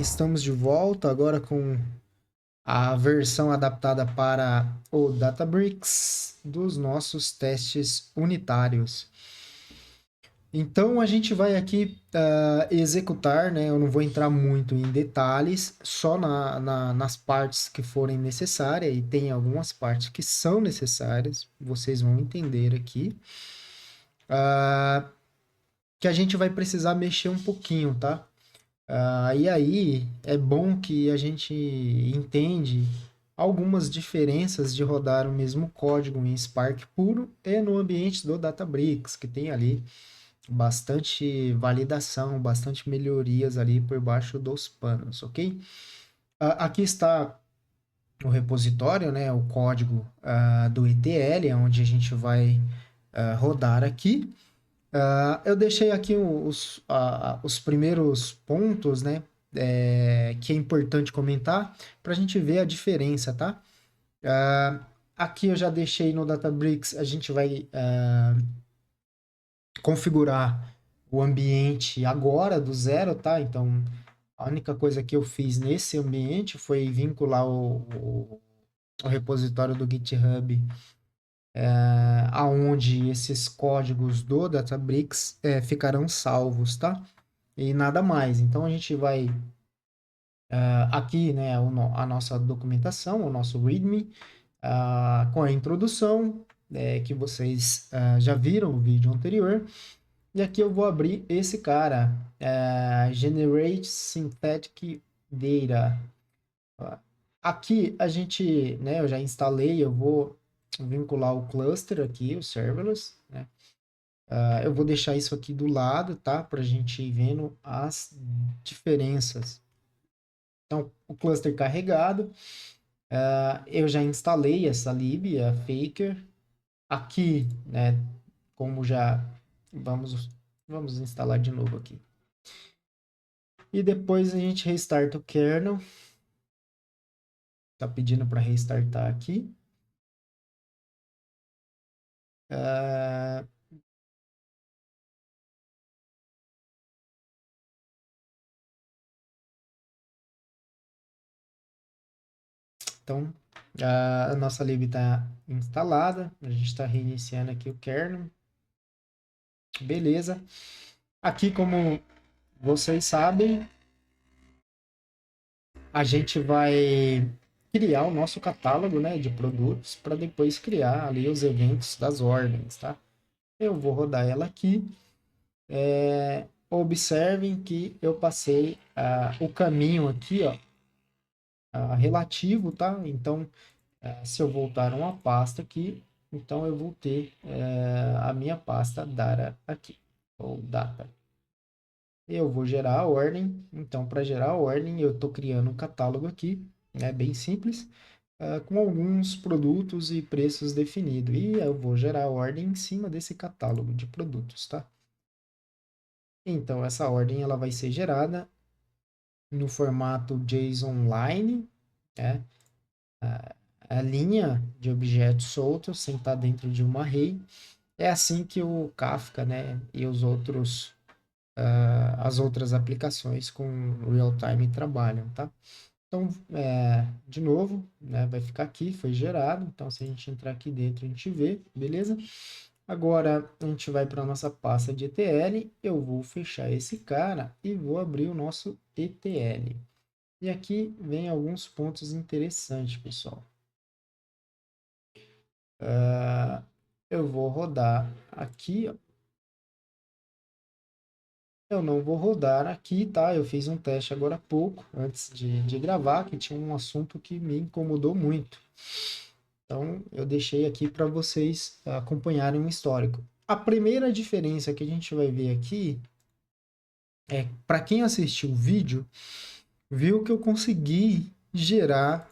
estamos de volta agora com a versão adaptada para o Databricks dos nossos testes unitários. Então a gente vai aqui executar, né? Eu não vou entrar muito em detalhes, só nas partes que forem necessárias, e tem algumas partes que são necessárias, vocês vão entender aqui, que a gente vai precisar mexer um pouquinho, tá? E aí é bom que a gente entende algumas diferenças de rodar o mesmo código em Spark puro e no ambiente do Databricks, que tem ali bastante validação, bastante melhorias ali por baixo dos panos, ok? Aqui está o repositório, né, o código do ETL, onde a gente vai rodar aqui. Eu deixei aqui os primeiros pontos, né, que é importante comentar para a gente ver a diferença, tá? Aqui eu já deixei no Databricks, a gente vai configurar o ambiente agora do zero, tá? Então, a única coisa que eu fiz nesse ambiente foi vincular o repositório do GitHub, aonde esses códigos do Databricks ficarão salvos, tá? E nada mais. Então, a gente vai aqui, né, a nossa documentação, o nosso README, com a introdução, que vocês já viram no vídeo anterior. E aqui eu vou abrir esse cara, Generate Synthetic Data. Aqui a gente, né, eu já instalei, eu vou vincular o cluster aqui, o serverless, né? Eu vou deixar isso aqui do lado, tá? Para a gente ir vendo as diferenças. Então, o cluster carregado, eu já instalei essa lib, a Faker. Aqui, né, como já vamos instalar de novo aqui. E depois a gente restarta o kernel. Tá pedindo para restartar aqui. Então, a nossa lib está instalada. A gente está reiniciando aqui o kernel. Beleza. Aqui, como vocês sabem, a gente vai criar o nosso catálogo, né, de produtos para depois criar ali os eventos das ordens, tá? Eu vou rodar ela aqui. Observem que eu passei o caminho aqui, ó, relativo, tá? Então, se eu voltar uma pasta aqui, então eu vou ter a minha pasta data aqui, ou data. Eu vou gerar a ordem, então para gerar a ordem eu estou criando um catálogo aqui, é bem simples, com alguns produtos e preços definidos. E eu vou gerar a ordem em cima desse catálogo de produtos, tá? Então essa ordem ela vai ser gerada no formato JSON line, né? A linha de objetos soltos sem estar dentro de uma array. É assim que o Kafka, né, e as outras aplicações com real-time trabalham, tá? Então, de novo, né, vai ficar aqui, foi gerado. Então, se a gente entrar aqui dentro, a gente vê, beleza? Agora, a gente vai para a nossa pasta de ETL. Eu vou fechar esse cara e vou abrir o nosso ETL. E aqui vem alguns pontos interessantes, pessoal. Eu vou rodar aqui, ó. Eu não vou rodar aqui, tá? Eu fiz um teste agora há pouco, antes de gravar, que tinha um assunto que me incomodou muito. Então, eu deixei aqui para vocês acompanharem o histórico. A primeira diferença que a gente vai ver aqui é, para quem assistiu o vídeo, viu que eu consegui gerar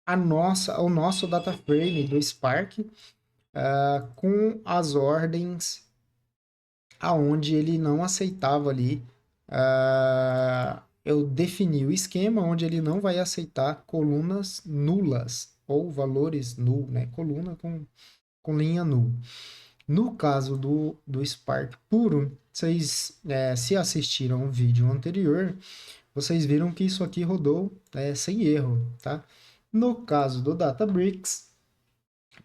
o nosso data frame do Spark com as ordens aonde ele não aceitava ali. Eu defini o esquema onde ele não vai aceitar colunas nulas ou valores null, né? Coluna com linha null. No caso do Spark puro, Vocês, se assistiram o vídeo anterior, vocês viram que isso aqui rodou sem erro, tá? No caso do Databricks,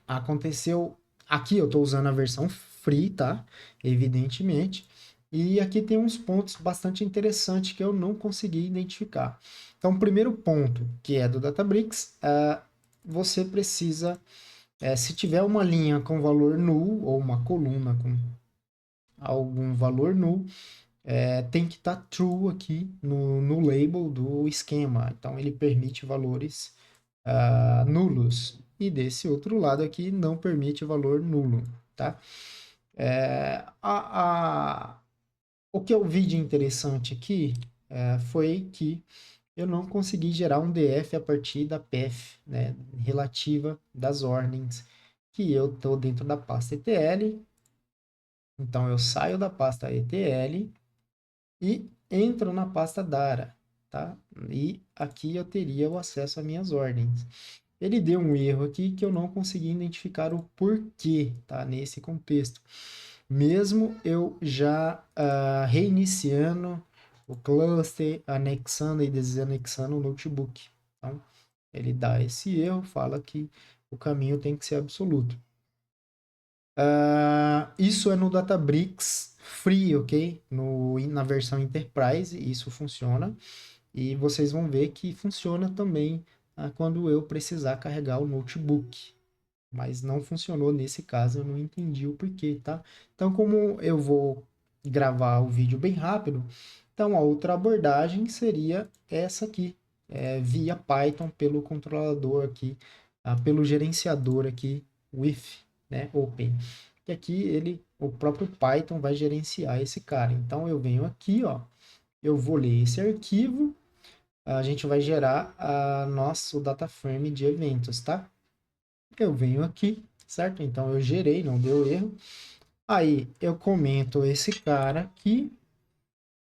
aconteceu... Aqui eu estou usando a versão free, tá? Evidentemente. E aqui tem uns pontos bastante interessantes que eu não consegui identificar. Então, o primeiro ponto, que é do Databricks, você precisa, se tiver uma linha com valor null ou uma coluna com algum valor null, tem que estar true aqui no label do esquema. Então, ele permite valores nulos. E desse outro lado aqui, não permite valor nulo, tá? O que eu vi de interessante aqui foi que eu não consegui gerar um DF a partir da path, né, relativa das ordens, que eu estou dentro da pasta ETL. Então, eu saio da pasta ETL e entro na pasta Dara, tá? E aqui eu teria o acesso às minhas ordens. Ele deu um erro aqui que eu não consegui identificar o porquê, tá? Nesse contexto. Mesmo eu já reiniciando o cluster, anexando e desanexando o notebook. Então, ele dá esse erro, fala que o caminho tem que ser absoluto. Isso é no Databricks Free, ok? Na versão Enterprise, isso funciona. E vocês vão ver que funciona também quando eu precisar carregar o notebook. Mas não funcionou nesse caso, eu não entendi o porquê, tá? Então, como eu vou gravar o vídeo bem rápido, então a outra abordagem seria essa aqui, via Python pelo controlador aqui, pelo gerenciador aqui, with, né, open. E aqui o próprio Python vai gerenciar esse cara. Então eu venho aqui, ó, eu vou ler esse arquivo, a gente vai gerar nosso data frame de eventos, tá? Eu venho aqui, certo? Então eu gerei, não deu erro. Aí eu comento esse cara aqui,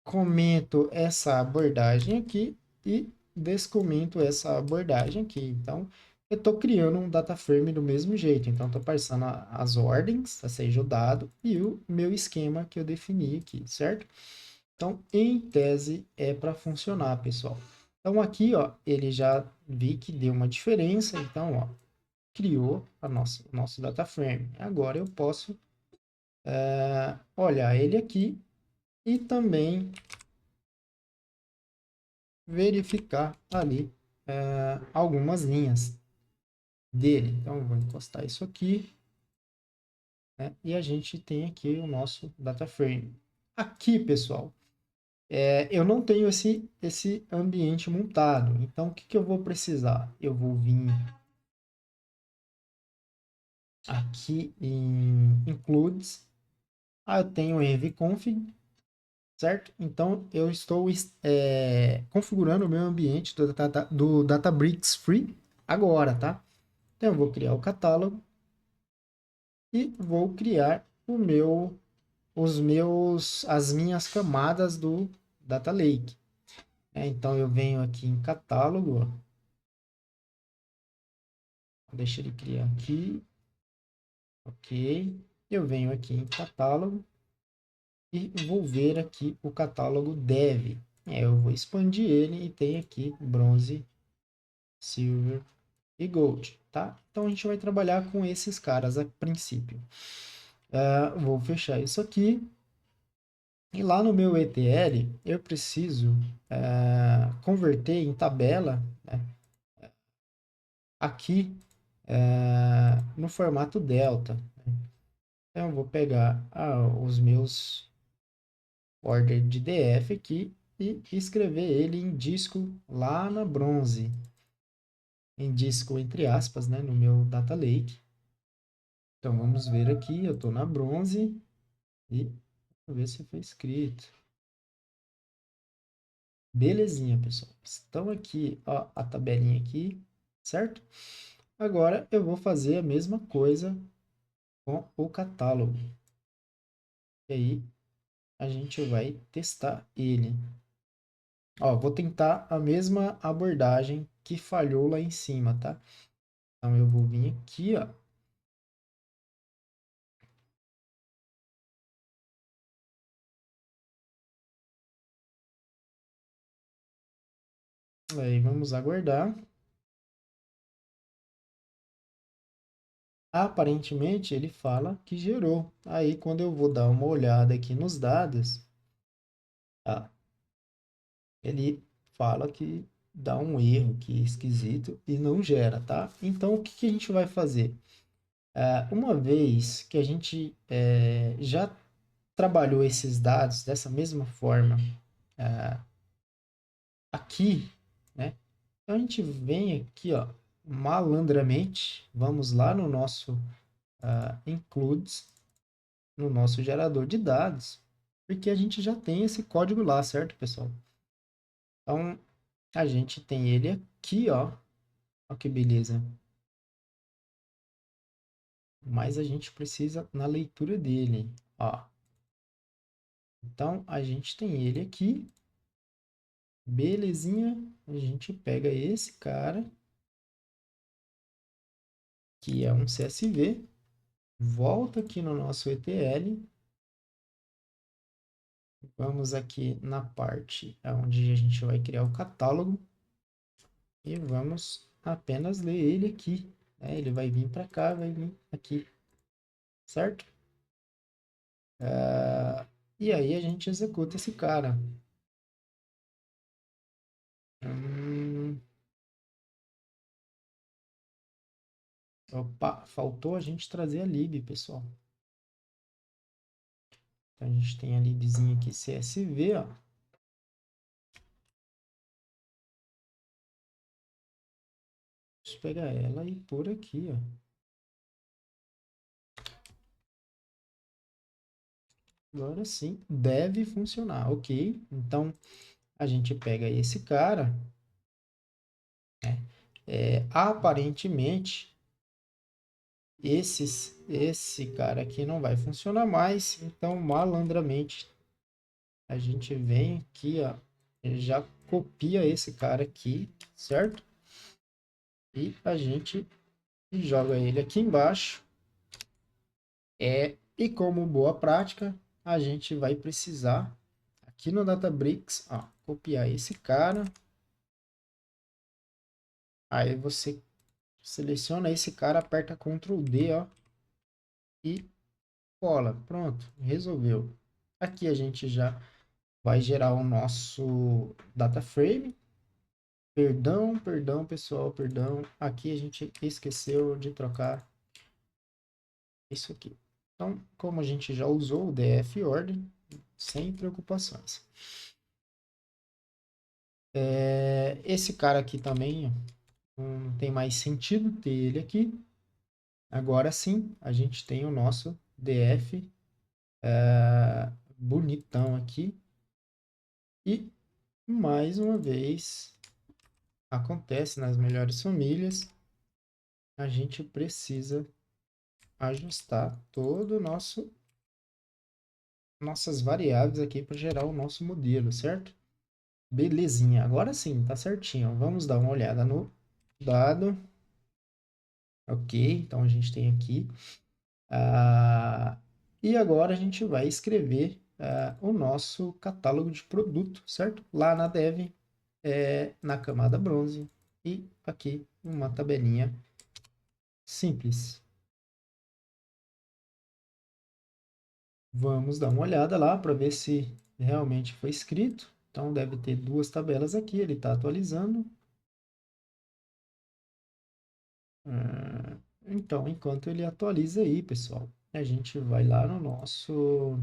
comento essa abordagem aqui e descomento essa abordagem aqui. Então eu estou criando um data frame do mesmo jeito. Então estou passando as ordens, seja o dado, e o meu esquema que eu defini aqui, certo? Então, em tese, é para funcionar, pessoal. Então, aqui, ó, ele já vi que deu uma diferença. Então, ó, criou o nosso data frame. Agora eu posso olhar ele aqui e também verificar ali algumas linhas dele. Então, eu vou encostar isso aqui, né? E a gente tem aqui o nosso data frame. Aqui, pessoal, eu não tenho esse ambiente montado. Então, o que, que eu vou precisar? Eu vou vir aqui em Includes. Eu tenho envconfig, certo? Então, eu estou configurando o meu ambiente do Databricks Free agora, tá? Então, eu vou criar o catálogo e vou criar as minhas camadas do Data Lake. Então, eu venho aqui em catálogo, ó. Deixa ele criar aqui, ok. Eu venho aqui em catálogo e vou ver aqui o catálogo Dev. Eu vou expandir ele e tem aqui bronze, silver e gold, tá? Então a gente vai trabalhar com esses caras a princípio. Vou fechar isso aqui. E lá no meu ETL, eu preciso converter em tabela, né, aqui no formato Delta. Então eu vou pegar os meus order de DF aqui e escrever ele em disco lá na bronze. Em disco entre aspas, né, no meu Data Lake. Então vamos ver aqui, eu estou na bronze e vamos ver se foi escrito. Belezinha, pessoal. Estão aqui, ó, a tabelinha aqui, certo? Agora eu vou fazer a mesma coisa com o catálogo. E aí a gente vai testar ele. Ó, vou tentar a mesma abordagem que falhou lá em cima, tá? Então eu vou vir aqui, ó. Aí vamos aguardar. Aparentemente ele fala que gerou. Aí quando eu vou dar uma olhada aqui nos dados, ah, ele fala que dá um erro que esquisito e não gera, tá? Então o que que a gente vai fazer? Uma vez que a gente já trabalhou esses dados dessa mesma forma aqui, né? Então a gente vem aqui, ó, malandramente, vamos lá no nosso includes, no nosso gerador de dados, porque a gente já tem esse código lá, certo, pessoal? Então a gente tem ele aqui, ó, ó que beleza. Mas a gente precisa na leitura dele, ó. Então a gente tem ele aqui, belezinha. A gente pega esse cara, que é um CSV, volta aqui no nosso ETL. Vamos aqui na parte onde a gente vai criar o catálogo e vamos apenas ler ele aqui, né? Ele vai vir para cá, vai vir aqui, certo? E aí a gente executa esse cara. Hum, opa, faltou a gente trazer a lib, pessoal. Então a gente tem a libzinha aqui CSV, ó. Deixa eu pegar ela e pôr aqui, ó. Agora sim, deve funcionar, ok? Então a gente pega esse cara, né? Aparentemente esse cara aqui não vai funcionar mais, então malandramente a gente vem aqui, ó, já copia esse cara aqui, certo? E a gente joga ele aqui embaixo. E como boa prática, a gente vai precisar aqui no Databricks, ó, copiar esse cara. Aí você seleciona esse cara, aperta Ctrl D, ó, e cola. Pronto, resolveu. Aqui a gente já vai gerar o nosso data frame. Perdão, perdão, pessoal, perdão. Aqui a gente esqueceu de trocar isso aqui. Então, como a gente já usou o DF order, sem preocupações. Esse cara aqui também não tem mais sentido ter ele aqui. Agora sim, a gente tem o nosso DF bonitão aqui. E, mais uma vez, acontece nas melhores famílias, a gente precisa ajustar todo o nossas variáveis aqui para gerar o nosso modelo, certo? Belezinha, agora sim, tá certinho. Vamos dar uma olhada no dado. Ok, então a gente tem aqui. E agora a gente vai escrever o nosso catálogo de produto, certo? Lá na dev, na camada bronze. E aqui uma tabelinha simples. Vamos dar uma olhada lá para ver se realmente foi escrito. Então deve ter duas tabelas aqui, ele está atualizando. Então, enquanto ele atualiza aí, pessoal, a gente vai lá no nosso...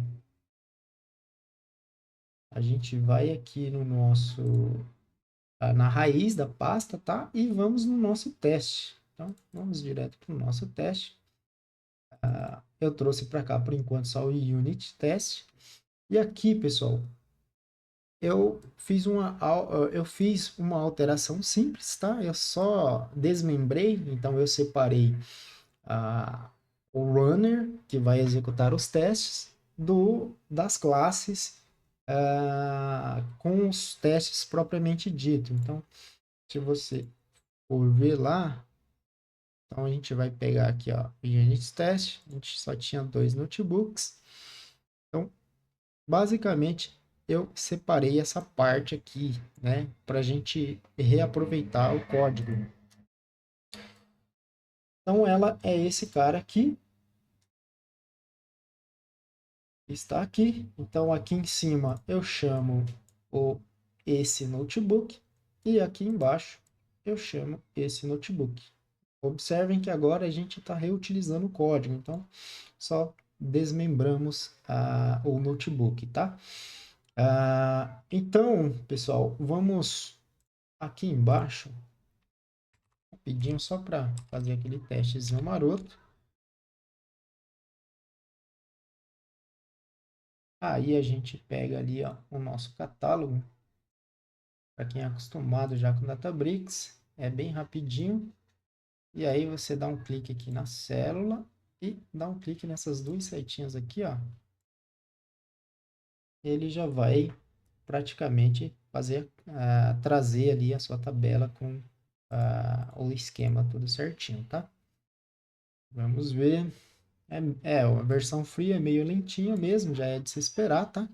A gente vai aqui no nosso... na raiz da pasta, tá? E vamos no nosso teste. Então, vamos direto para o nosso teste. Eu trouxe para cá, por enquanto, só o unit test. E aqui, pessoal, eu fiz uma alteração simples, tá? Eu só desmembrei, então eu separei o runner, que vai executar os testes, das classes com os testes propriamente dito. Então, se você for ver lá, então a gente vai pegar aqui, ó, o unit test, a gente só tinha 2 notebooks. Então, basicamente, eu separei essa parte aqui, né, para a gente reaproveitar o código. Então, ela é esse cara aqui, está aqui. Então, aqui em cima eu chamo esse notebook e aqui embaixo eu chamo esse notebook. Observem que agora a gente está reutilizando o código, então só desmembramos o notebook, tá? Então, pessoal, vamos aqui embaixo, rapidinho, só para fazer aquele testezinho maroto. Aí a gente pega ali, ó, o nosso catálogo. Para quem é acostumado já com Databricks, é bem rapidinho. E aí você dá um clique aqui na célula e dá um clique nessas duas setinhas aqui, ó. Ele já vai praticamente trazer ali a sua tabela com o esquema tudo certinho, tá? Vamos ver. A versão free é meio lentinha mesmo, já é de se esperar, tá?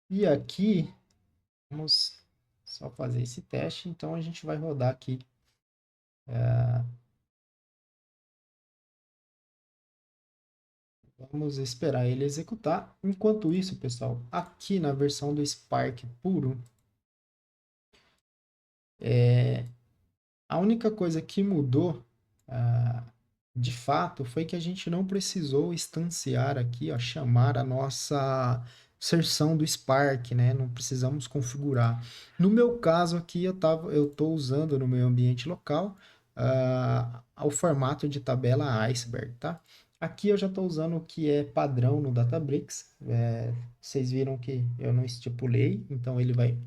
E aqui, vamos só fazer esse teste, então a gente vai rodar aqui. Vamos esperar ele executar. Enquanto isso, pessoal, aqui na versão do Spark puro, a única coisa que mudou, de fato, foi que a gente não precisou instanciar aqui, ó, chamar a nossa seção do Spark, né? Não precisamos configurar. No meu caso aqui, eu estou usando no meu ambiente local o formato de tabela iceberg, tá? Aqui eu já estou usando o que é padrão no Databricks. Vocês viram que eu não estipulei, então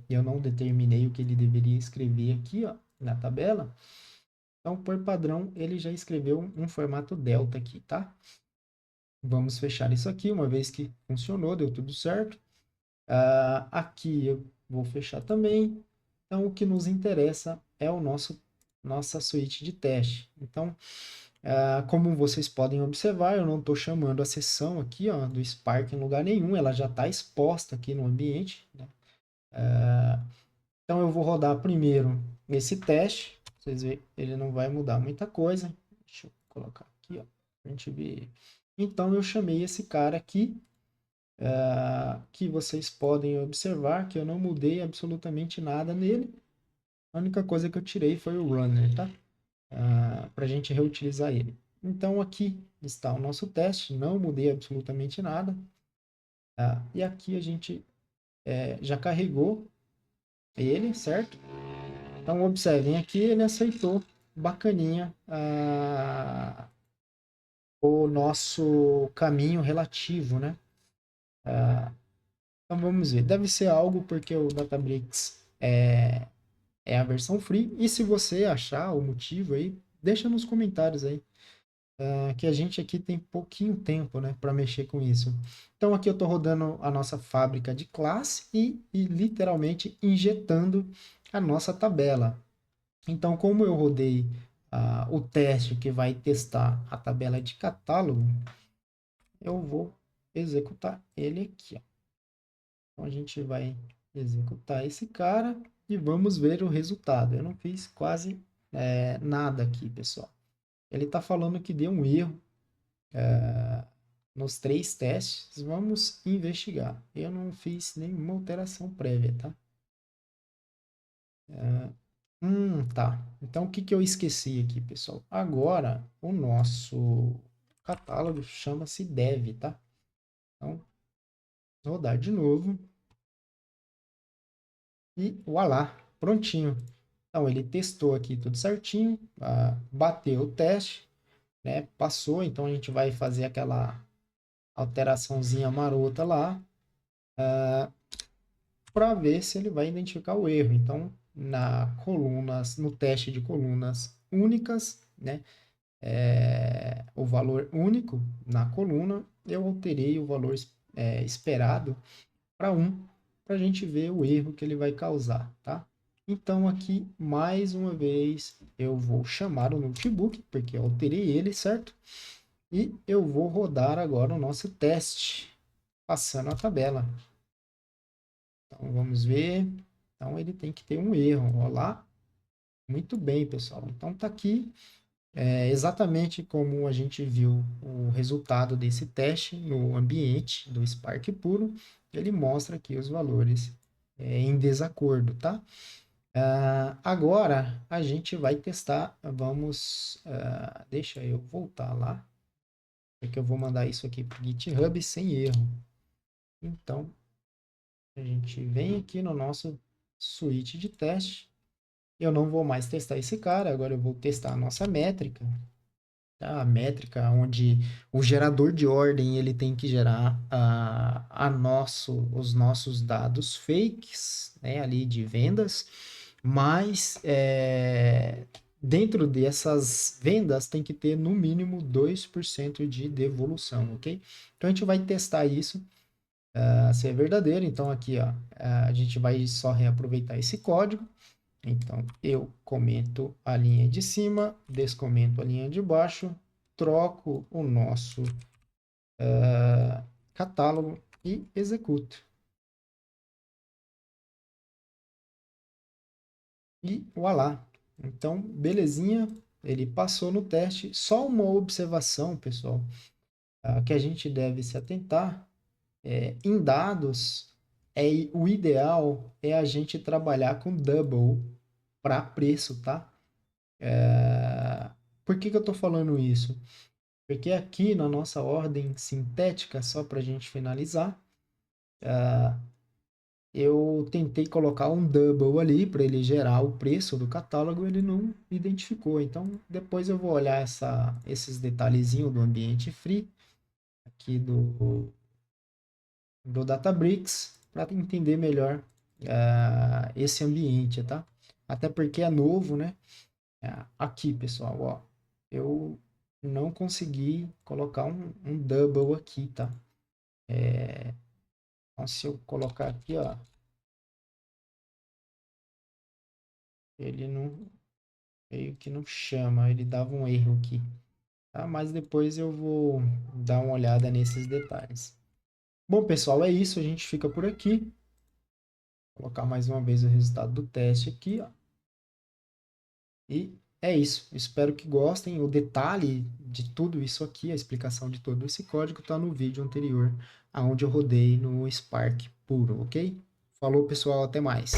eu não determinei o que ele deveria escrever aqui, ó, na tabela. Então, por padrão, ele já escreveu um formato delta aqui, tá? Vamos fechar isso aqui, uma vez que funcionou, deu tudo certo. Aqui eu vou fechar também. Então, o que nos interessa é nossa suíte de teste. Então, como vocês podem observar, eu não estou chamando a sessão aqui, ó, do Spark em lugar nenhum, ela já está exposta aqui no ambiente, né? Então, eu vou rodar primeiro esse teste. Vocês veem, ele não vai mudar muita coisa. Deixa eu colocar aqui, ó, pra gente ver. Então, eu chamei esse cara aqui, que vocês podem observar que eu não mudei absolutamente nada nele. A única coisa que eu tirei foi o runner, tá? Para a gente reutilizar ele. Então, aqui está o nosso teste. Não mudei absolutamente nada. E aqui a gente já carregou ele, certo? Então, observem aqui, ele aceitou bacaninha o nosso caminho relativo, né? Então, vamos ver. Deve ser algo porque o Databricks é a versão free. E se você achar o motivo aí, deixa nos comentários aí. Que a gente aqui tem pouquinho tempo, né, para mexer com isso. Então, aqui eu estou rodando a nossa fábrica de classe e literalmente injetando a nossa tabela. Então, como eu rodei o teste que vai testar a tabela de catálogo, eu vou executar ele aqui, ó. Então, a gente vai executar esse cara e vamos ver o resultado. Eu não fiz quase nada aqui, pessoal. Ele está falando que deu um erro nos 3 testes. Vamos investigar. Eu não fiz nenhuma alteração prévia, tá? Tá. Então, o que que eu esqueci aqui, pessoal? Agora, o nosso catálogo chama-se dev, tá? Então, vou rodar de novo. E voilá, prontinho. Então, ele testou aqui tudo certinho, bateu o teste, né? Passou, então a gente vai fazer aquela alteraçãozinha marota lá, para ver se ele vai identificar o erro. Então, no teste de colunas únicas, né, o valor único na coluna, eu alterei o valor esperado para 1, para a gente ver o erro que ele vai causar, tá? Então, aqui, mais uma vez, eu vou chamar o notebook, porque eu alterei ele, certo? E eu vou rodar agora o nosso teste, passando a tabela. Então, vamos ver. Então, ele tem que ter um erro. Olha lá. Muito bem, pessoal. Então, tá aqui exatamente como a gente viu o resultado desse teste no ambiente do Spark puro. Ele mostra aqui os valores em desacordo, tá? Agora, a gente vai testar. Vamos... deixa eu voltar lá. Porque eu vou mandar isso aqui para o GitHub sem erro. Então, a gente vem aqui no nosso suíte de teste. Eu não vou mais testar esse cara, agora eu vou testar a nossa métrica. Tá? A métrica onde o gerador de ordem ele tem que gerar os nossos dados fakes, né, ali de vendas, mas dentro dessas vendas tem que ter no mínimo 2% de devolução, ok? Então a gente vai testar isso se é verdadeiro. Então aqui ó, a gente vai só reaproveitar esse código. Então, eu comento a linha de cima, descomento a linha de baixo, troco o nosso catálogo e executo. E voilá. Então, belezinha, ele passou no teste. Só uma observação, pessoal, que a gente deve se atentar. Em dados, o ideal é a gente trabalhar com double para preço, tá? Por que eu estou falando isso? Porque aqui na nossa ordem sintética, só para a gente finalizar, eu tentei colocar um double ali para ele gerar o preço do catálogo, ele não identificou. Então, depois eu vou olhar esses detalhezinhos do ambiente free, aqui do Databricks, para entender melhor esse ambiente, tá? Até porque é novo, né? Aqui, pessoal, ó, eu não consegui colocar um double aqui, tá? Então, se eu colocar aqui, ó, ele não, meio que não chama, ele dava um erro aqui, tá? Mas depois eu vou dar uma olhada nesses detalhes. Bom, pessoal, é isso, a gente fica por aqui. Vou colocar mais uma vez o resultado do teste aqui, ó. E é isso, espero que gostem. O detalhe de tudo isso aqui, a explicação de todo esse código está no vídeo anterior, aonde eu rodei no Spark puro, ok? Falou, pessoal, até mais.